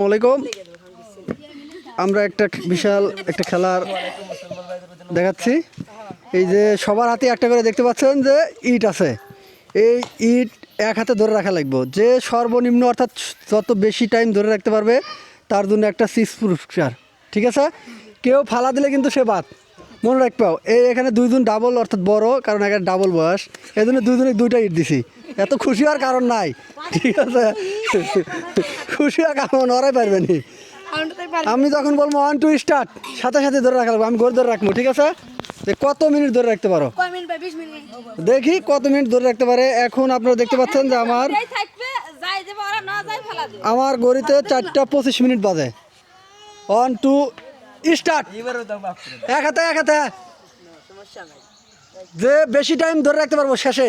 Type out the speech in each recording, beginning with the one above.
ওয়ালাইকুম। আমরা বিশাল একটা খেলার দেখাচ্ছি। এই যে সবার হাতে একটা করে দেখতে পাচ্ছেন যে ইট আছে। এই ইট এক হাতে ধরে রাখা লাগবে। যে সর্বনিম্ন অর্থাৎ যত বেশি টাইম ধরে রাখতে পারবে তার জন্য একটা সিক্স পুরস্কার। ঠিক আছে, কেউ ফালা দিলে কিন্তু সে বাদ। মনে রাখবাও এখানে দুইজন ডাবল অর্থাৎ বড়, কারণ এখানে ডাবল বয়স, এই জন্য দুইজনে দুইটা ইট দিছি। এত খুশি হওয়ার কারণ নাই। ঠিক আছে, খুশি হওয়ার কারণ ওরাই পারবে নি। আমি যখন বলবো 1 2 স্টার্ট, সাথে সাথে ধরে রাখা লাগবে। আমি ঘর ধরে রাখবো। ঠিক আছে, কত মিনিট ধরে রাখতে পারো দেখি, কত মিনিট ধরে রাখতে পারে। এখন আপনারা দেখতে পাচ্ছেন যে আমার ঘড়িতে 4টা 25 মিনিট বাজে। 1 2 স্টার্ট। এক হাতে যে বেশি টাইম ধরে রাখতে পারবো শেষে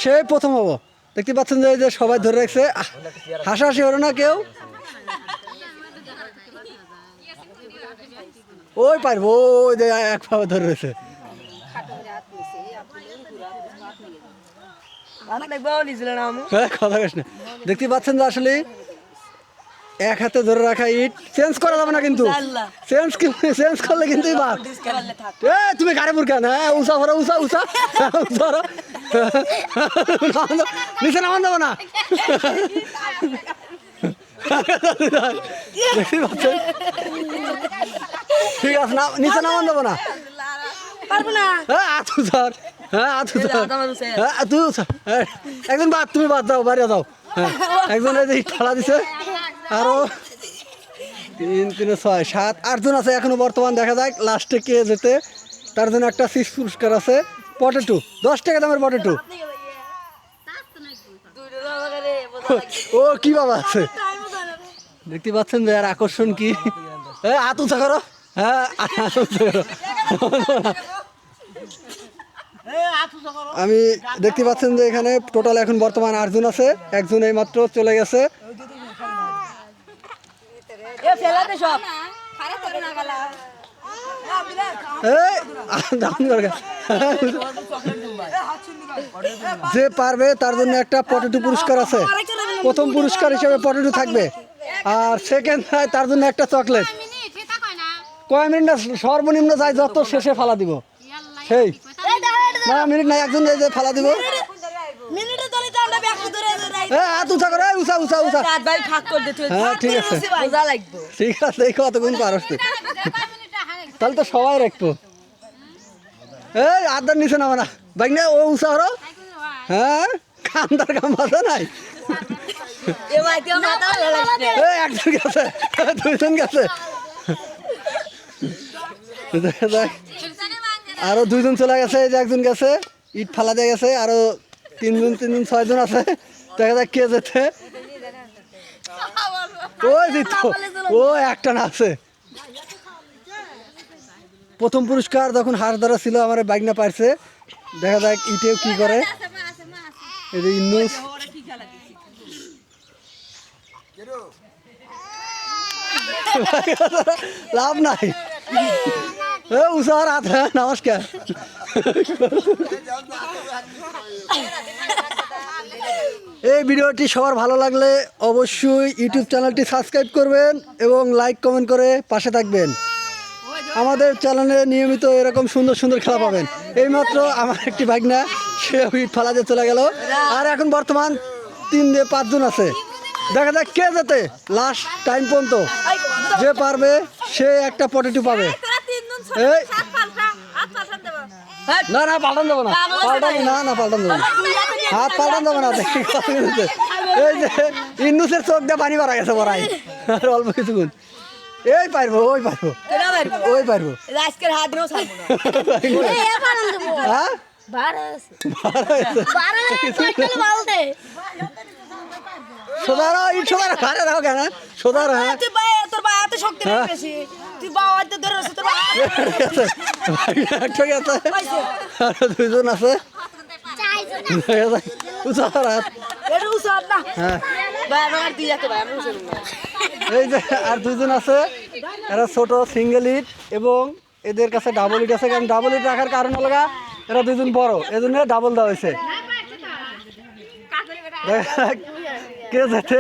সে প্রথম হবো। দেখতে পাচ্ছেন যে সবাই ধরে রাখছে। হাসাহাসি হলো না কেউ। ওই পারবো, ওই যে এক পা ধরে রয়েছে। দেখতে পাচ্ছেন যে আসলে এক হাতে ধরে রাখা ইট চেঞ্জ করা যাবে না, কিন্তু চেঞ্জ করলে কিন্তু তুমি গাড়ি মুরগা না। উষা ভরো, উষা উষা ধরো, নিচে নামান যাবো না। দেখতে পাচ্ছেন, ঠিক আছে না, নিচে নামান যাবো না। একজন বাদ, তুমি বাদ দাও, বাড়িয়ে দাও। হ্যাঁ, একজন খেলা দিছে। আরো 3 3 6 7 8 জন আছে এখনো বর্তমান। দেখা যাক লাস্টে কে যেতে। তার জন্য একটা সিক্স পুরস্কার আছে। পটেটো 10 টাকা দামের পটেটো। ও কি বাবা আছে, দেখতে পাচ্ছেন যে আর আকর্ষণ কি। হাত উঁচা করো। হ্যাঁ, আমি দেখতে পাচ্ছেন যে এখানে টোটাল এখন বর্তমান 8 জন আছে। একজন এই মাত্র চলে গেছে। যে পারবে তার জন্য একটা পটেটো পুরস্কার আছে। প্রথম পুরস্কার হিসেবে পটেটো থাকবে, আর সেকেন্ড তার জন্য একটা চকলেট। কয় মিনিট না, সর্বনিম্ন যায় যত শেষে ফালা দিব সেই না মিনিট নাই। একজন যে ফালা দিব। ঠিক আছে, ঠিক আছে, কতক্ষণ পারস তাহলে তো সবাই রাখবো। এই আদার নিচে নামা না বাইক না, ও উষা হরো। হ্যাঁ, কান্দার কাম বাজা নাই। একজন গেছে, দুইজন গেছে। আরো 2 জন চলে গেছে। এই যে একজন গেছে, ইট ফালা দিয়ে গেছে। আরো 3 জন 6 জন আছে। দেখা যাক কে যেতে। ওই জিত, ও একটা না আছে। প্রথম পুরস্কার যখন হার ধরা ছিল আমার বাইক না পারছে। দেখা যাক ইটেও কি করে। এই যে ইন্নুস লাভ নাই। উষার হাত। নমস্কার। এই ভিডিওটি সবার ভালো লাগলে অবশ্যই ইউটিউব চ্যানেলটি সাবস্ক্রাইব করবেন এবং লাইক কমেন্ট করে পাশে থাকবেন। আমাদের চ্যানেলে নিয়মিত এরকম সুন্দর সুন্দর খেলা পাবেন। এইমাত্র আমার একটি ভাগনা সে ইট ফালা দিয়ে চলে গেল। আর এখন বর্তমান 3 থেকে 5 জন আছে। দেখা যাক কে যেতে লাস্ট টাইম পর্যন্ত। যে পারবে সে একটা পটেটো পাবে। এই না না, পাল্টান দেবো না, পাল্টান দেবো না, হাত পাল্টান দেবো না। এই যে ইন্নুসের চোখ দিয়ে পানি মারা গেছে বড়াই। আর অল্প কিছুক্ষণ এই পারবো, ওই পারবো, ওই পারবো। সোদারা ইট সোদারা ঘরে রাখো কেন সোদারা। আরো 2 জন আছে। এই যে আর 2 জন আছে। এরা ছোট সিঙ্গেল ইট এবং এদের কাছে ডাবল ইট আছে। কারণ ডাবল ইট রাখার কারণ হলো এরা 2 জন বড়, এজন্য ডাবল দেওয়া হয়েছে। কে যেতে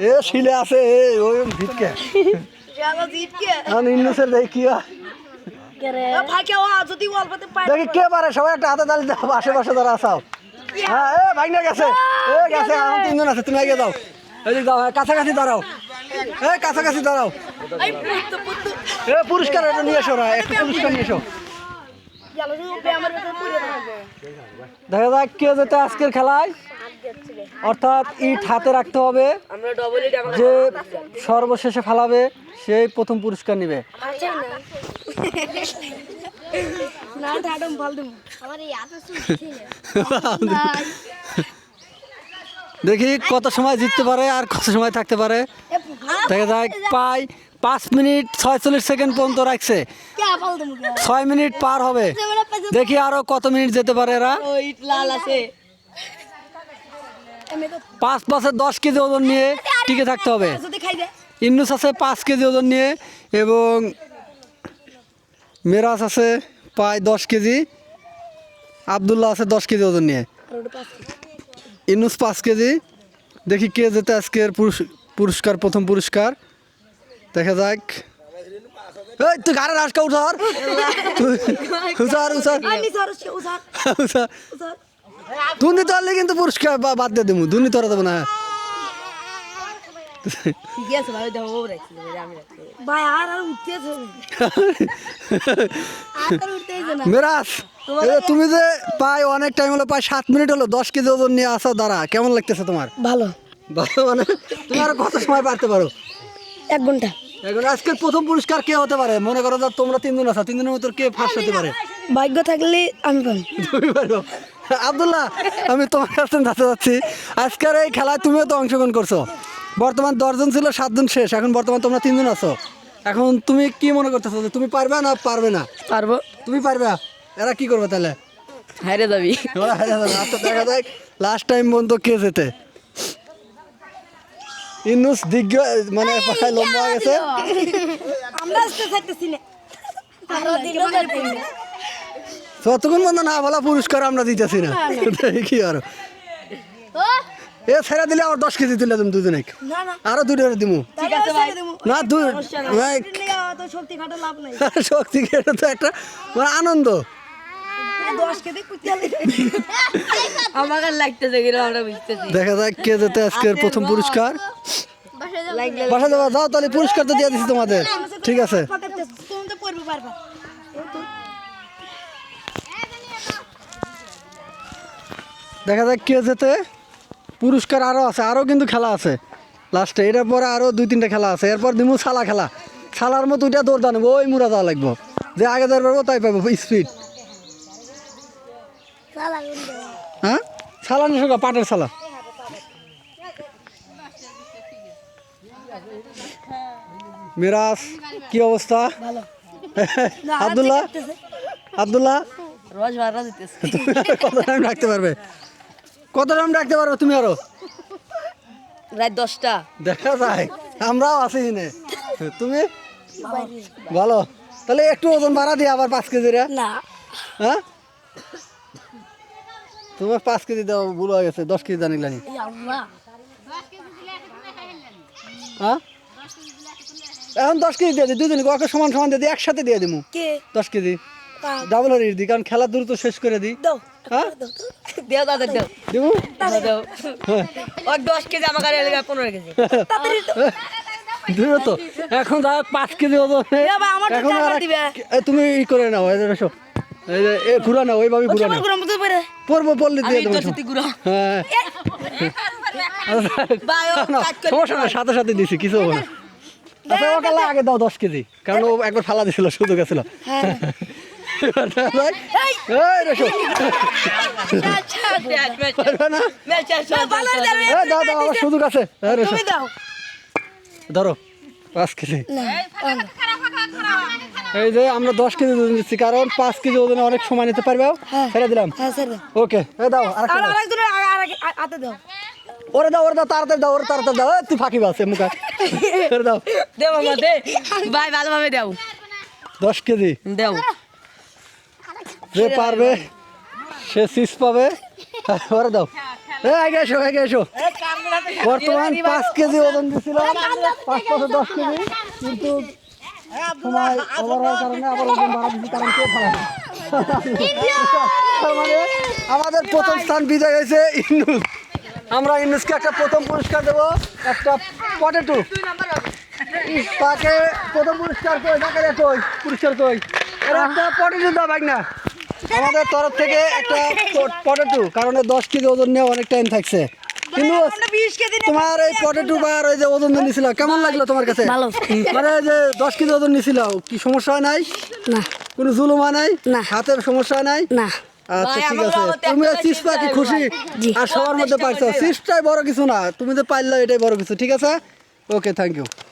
এ শিলে আছে ওই ভিতকে ইন্নুসের দেখি কি হয় দেখি কে পারে সবাই একটা হাতে তালি দাও আশেপাশে যারা আসাও হ্যাঁ এ ভাগনা গেছে গেছে আমার তিনজন আছে তুমি আগে যাও এদিকে যাও কাছাকাছি দাঁড়াও কাছাকাছি দাঁড়াও পুরস্কার এটা নিয়ে এসো একটু পুরস্কার নিয়ে এসো দেখা যাক কে যেতে আজকের খেলায় অর্থাৎ ইট হাতে রাখতে হবে যে সর্বশেষে ফালাবে সেই প্রথম পুরস্কার নিবে দেখি কত সময় জিততে পারে আর কত সময় থাকতে পারে দেখা যাক প্রায় 5 মিনিট 46 সেকেন্ড পর্যন্ত রাখছে 6 মিনিট পার হবে দেখি আরো কত মিনিট যেতে পারে এরা 5 পাশে 10 কেজি ওজন নিয়ে টিকে থাকতে হবে ইন্নুস আছে 5 কেজি ওজন নিয়ে এবং মেরাজ আছে প্রায় 10 কেজি আব্দুল্লাহ আছে 10 কেজি ওজন নিয়ে ইন্নুস 5 কেজি দেখি কে যেতে আজকের পুরস্কার প্রথম পুরস্কার দেখা যাক এই তুই গাড়ি রাস্তা উঠার দুর্নীতি হলে কিন্তু পুরস্কার বাদ দিয়ে দেবো দুর্নীতি হরা দেবো না মেরাজ তুমি যে প্রায় অনেক টাইম হলো প্রায় 7 মিনিট হলো 10 কেজি ওজন নিয়ে আসা দাঁড়া কেমন লাগতেছে তোমার ভালো ভালো মানে তুমি আর কত সময় পারতে পারো 1 ঘন্টা এখন আজকের প্রথম পুরস্কার কে হতে পারে মনে করো তোমরা 3 জন আছো 3 জনের মধ্যে কে ফার্স্ট হতে পারে ভাগ্য থাকলে আমি পাবো তুমি পারো আব্দুল্লাহ আমি তোমার কাছে জানতে চাচ্ছি আজকের এই খেলায় তুমিও তো অংশগ্রহণ করছো বর্তমান 10 জন ছিল 7 জন শেষ এখন বর্তমান তোমরা 3 জন আছো এখন তুমি কি মনে করতেছো যে তুমি পারবে না পারবে না পারবো তুমি পারবে এরা কি করবে তাহলে হাইরে যাবি ওরা হারিয়ে যাবে আচ্ছা দেখা যাক লাস্ট টাইম পর্যন্ত কে যেতে ইন্নুস দিগ্গ মানে পাখায় লম্বা হয়ে গেছে আমরা আসতে থাকতেছি না যতক্ষণ পর্যন্ত না ভালো পুরস্কার আমরা দিতেছি না কি আর এ ছেড়ে দিলে আর 10 কেজি তুলে তুমি দুজনে আরো দুটো দিমু না শক্তি খাটো লাভ নাই শক্তি খেটে তো একটা মানে আনন্দ 10 কেজি আমার লাগতেছে আমরা বুঝতেছি দেখা যাক কে যেতে আজকের প্রথম পুরস্কার বাসা যাওয়া যাও তাহলে পুরস্কার তো দিয়ে দিচ্ছি তোমাদের ঠিক আছে দেখা যাক কে যেতে পুরস্কার আরও আছে আরও কিন্তু খেলা আছে লাস্টে এটার পরে আরও 2-3টা খেলা আছে এরপর দিমু ছালা খেলা ছালার মতো ওইটা দৌড় দানবো ওই মুড়া যাওয়া লাগবো যে আগে দৌড় পারবো তাই পাবো স্পিড হ্যাঁ ছালা নিয়ে পাটের ছালা মিরাজ কি অবস্থা আব্দুল্লাহ আব্দুল্লাহ রোজ ভাড়া দিতেছে কত টাইম রাখতে পারবে কত টাইম রাখতে পারবে তুমি আরো রাত 10টা দেখা যায় আমরাও আছি নে তুমি ভালো তাহলে একটু ওজন বাড়া দিয়ে আবার 5 কেজি রে না হ্যাঁ তোমার 5 কেজি দাও ভুল হয়ে গেছে 10 কেজি জানিলানি হ্যাঁ এখন 10 কেজি দিয়ে দিই দুজনে ওকে সমান সমান দিয়ে দিই একসাথে দিয়ে দিমু 10 কেজি ডাবল হরিয়ে দিই কারণ খেলা দ্রুত শেষ করে দিই হ্যাঁ দেও দাদা দেও দেবো দেও ও 10 কেজি আমার গাড়ি 15 কেজি দ্রুত এখন যা 5 কেজি ওজন এখন তুমি ই করে নাও এসো এই ঘুরা নাও ওইভাবে ঘুরা নাও পড়বো পড়লে দিয়ে দেবো হ্যাঁ সমস্যা না সাথে সাথে দিছি কিছু হবে না আচ্ছা ওকে আগে দাও 10 কেজি কারণ ও একবার ফালা দিছিল সুযোগ আছিল সুযোগ আছে ধরো 5 কেজি এই যে আমরা 10 কেজি ওজন দিচ্ছি কারণ 5 কেজি ওজনে অনেক সময় নিতে পারবে ছেড়ে দিলাম ওকে দাও ওরে দাও তাড়াতাড়ি দাও তুই ফাঁকি বাসে মুখা দাও দেও মামা দে ভাই ভালোভাবে দাও 10 কেজি দাও যে পারবে সে সিস পাবে ওরে দাও আগে এসো বর্তমান 5 কেজি ওজন দিয়েছিলাম 5 5 10 কেজি কিন্তু সময় ওভার হওয়ার কারণে আবার ওজন বাড়া দিচ্ছি কারণ কেউ ভালো না। তার মানে আমাদের প্রথম স্থান বিজয় হয়েছে ইন্নুস। আমরা ইন্নুসকে একটা প্রথম পুরস্কার দেবো, একটা পটেটো। তাকে প্রথম পুরস্কার কই, তাকে কই পুরস্কার কই, এর একটা পটেটো দাও ভাই না আমাদের তরফ থেকে একটা পটেটো, কারণ 10 কেজি ওজন নিয়ে অনেক টাইম থাকছে। কিন্তু তোমার এই পটেটো বার ওই যে ওজন নিয়েছিল কেমন লাগলো তোমার কাছে? ভালো। মানে যে 10 কেজি ওজন নিয়েছিল কি সমস্যা হয় নাই? না কোনো জুলুম হয় নাই? না। হাতের সমস্যা হয় নাই? না আচ্ছা ঠিক আছে, তুমি চিপসটা কি খুশি? আর সবার মধ্যে পাইছো, চিপসটাই বড় কিছু না, তুমি যে পাইলে এটাই বড় কিছু। ঠিক আছে, ওকে, থ্যাংক ইউ।